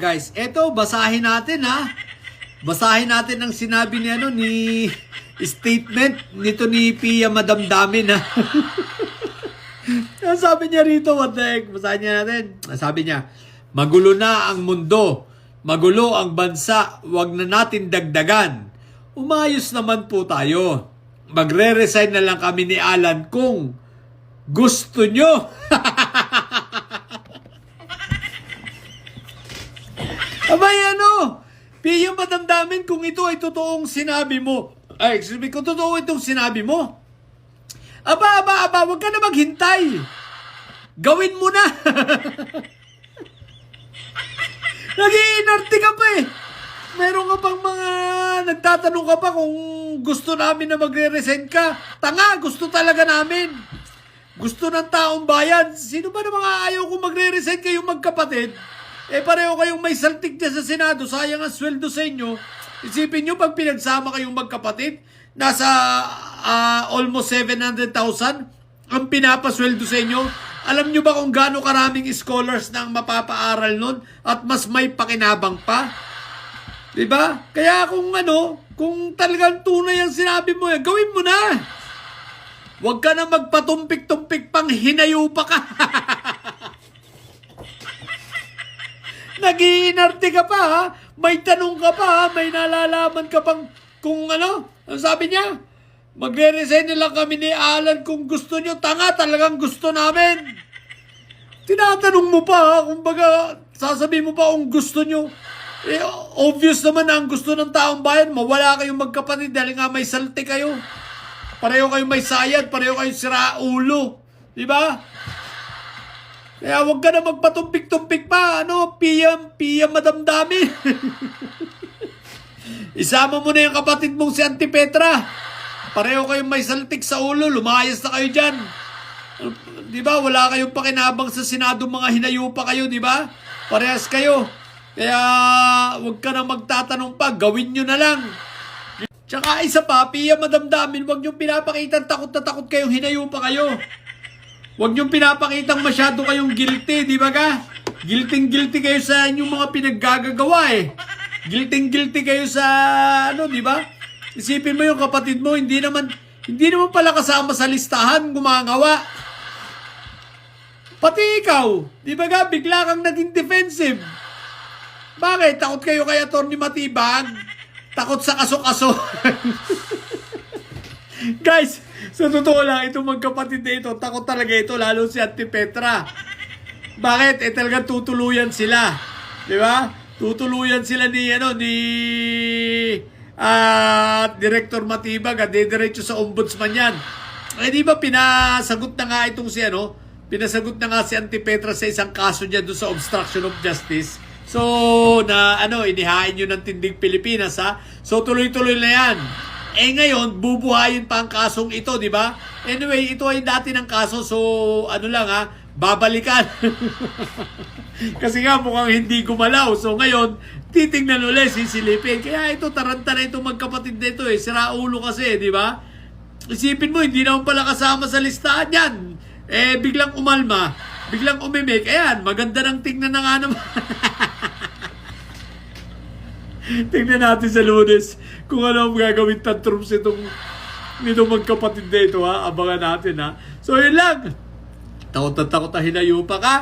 Guys. Eto, basahin natin ha. Basahin natin ang sinabi ni statement nito ni Pia Madamdamin ha. Sabi niya rito, what the heck? Basahin niya natin. Sabi niya, magulo na ang mundo. Magulo ang bansa. Huwag na natin dagdagan. Umayos naman po tayo. Magre-resign na lang kami ni Alan kung gusto nyo. Abay Pia Madamdamin, kung ito ay totoong sinabi mo. Kung totoo itong sinabi mo. Huwag ka na maghintay. Gawin mo na. Nag-iinarte ka pa eh. Meron ka pang mga nagtatanong ka pa kung gusto namin na magre-resign ka. Tanga, gusto talaga namin. Gusto ng taong bayan. Sino ba namang ayaw kung magre-resign kayong magkapatid? Pareho kayong may saltik dyan sa Senado. Sayang ang sweldo sa inyo. Isipin nyo, pag pinagsama kayong magkapatid, nasa almost 700,000 ang pinapasweldo sa inyo. Alam nyo ba kung gaano karaming scholars na ang mapapaaral nun at mas may pakinabang pa? Diba? Kaya kung talagang tunay ang sinabi mo, gawin mo na. Huwag ka na magpatumpik-tumpik pang hinayupa ka. Nag-iinarte ka pa ha? May tanong ka pa ha? May nalalaman ka pang kung ano sabi niya? Magre-resign na lang kami ni Alan kung gusto nyo. Tanga, talagang gusto namin. Tinatanong mo pa ha? Kumbaga, sasabihin mo pa kung gusto nyo. Obvious naman na ang gusto ng taong bayan. Mawala kayong magkapatid dahil nga may salte kayo. Pareho kayong may sayad. Pareho kayong siraulo. Diba? Kaya huwag ka na magpatumpik-tumpik pa. Pia Madamdamin. Isama mo na yung kapatid mong si Auntie Petra. Pareho kayong may saltik sa ulo. Lumayas na kayo dyan. Diba? Wala kayong pakinabang sa Senado. Mga hinayupa kayo, diba? Parehas kayo. Kaya huwag ka na magtatanong pa. Gawin nyo na lang. Tsaka isa pa, Pia Madamdamin, huwag nyo pinapakitang takot na takot kayong hinayupa kayo. Huwag niyong pinapakitang masyado kayong guilty, di ba ka? Guilty kayo sa inyong mga pinaggagawa eh. Guilty kayo sa di ba? Isipin mo yung kapatid mo, hindi naman pala kasama sa listahan gumangawa. Pati ikaw, di ba ka? Bigla kang naging defensive. Bakit? Takot kayo kay Atty. Matibag? Takot sa kaso-kaso? Guys, sa totoo lang, itong magkapatid na ito, takot talaga ito, lalo si Auntie Petra. Bakit? Talagang tutuluyan sila. Di ba? Tutuluyan sila ni Director Matibag, diretso sa ombudsman yan. Di ba pinasagot na nga itong pinasagot na nga si Auntie Petra sa isang kaso niya doon sa obstruction of justice. So, inihain nyo ng Tindig Pilipinas, ha? So, tuloy-tuloy na yan. Ngayon, bubuhayin pa ang kasong ito, di ba? Anyway, ito ay dati ng kaso, so babalikan. Kasi nga mukhang hindi gumalaw. So ngayon, titingnan ulit, sisilipin. Kaya ito, taranta na itong magkapatid na ito siraulo kasi, di ba? Isipin mo, hindi naman pala kasama sa listahan yan. Biglang umalma, biglang umimik. Ayan, maganda ng tingnan na nga naman. Tingnan natin sa Lunes kung ano ang gagawin tantrums itong magkapatid na ito, ha? Abangan natin, ha? So, yun lang. Takot na hinayupa ka.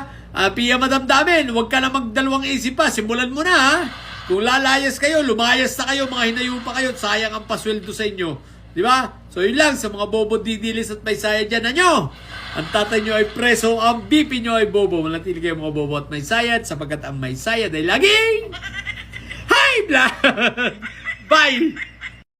Pia Madamdamin, huwag ka na magdalawang isip pa. Simulan mo na, ha? Kung lalayas kayo, lumayas na kayo, mga hinayupa kayo, sayang ang pasweldo sa inyo. Di ba? So, yun lang. Sa mga bobo didilis at may sayad dyan na nyo. Ang tatay nyo ay preso, ang BP nyo ay bobo. Manatili kayo mga bobo at may sayad sapagkat ang may sayad ay laging... Bye!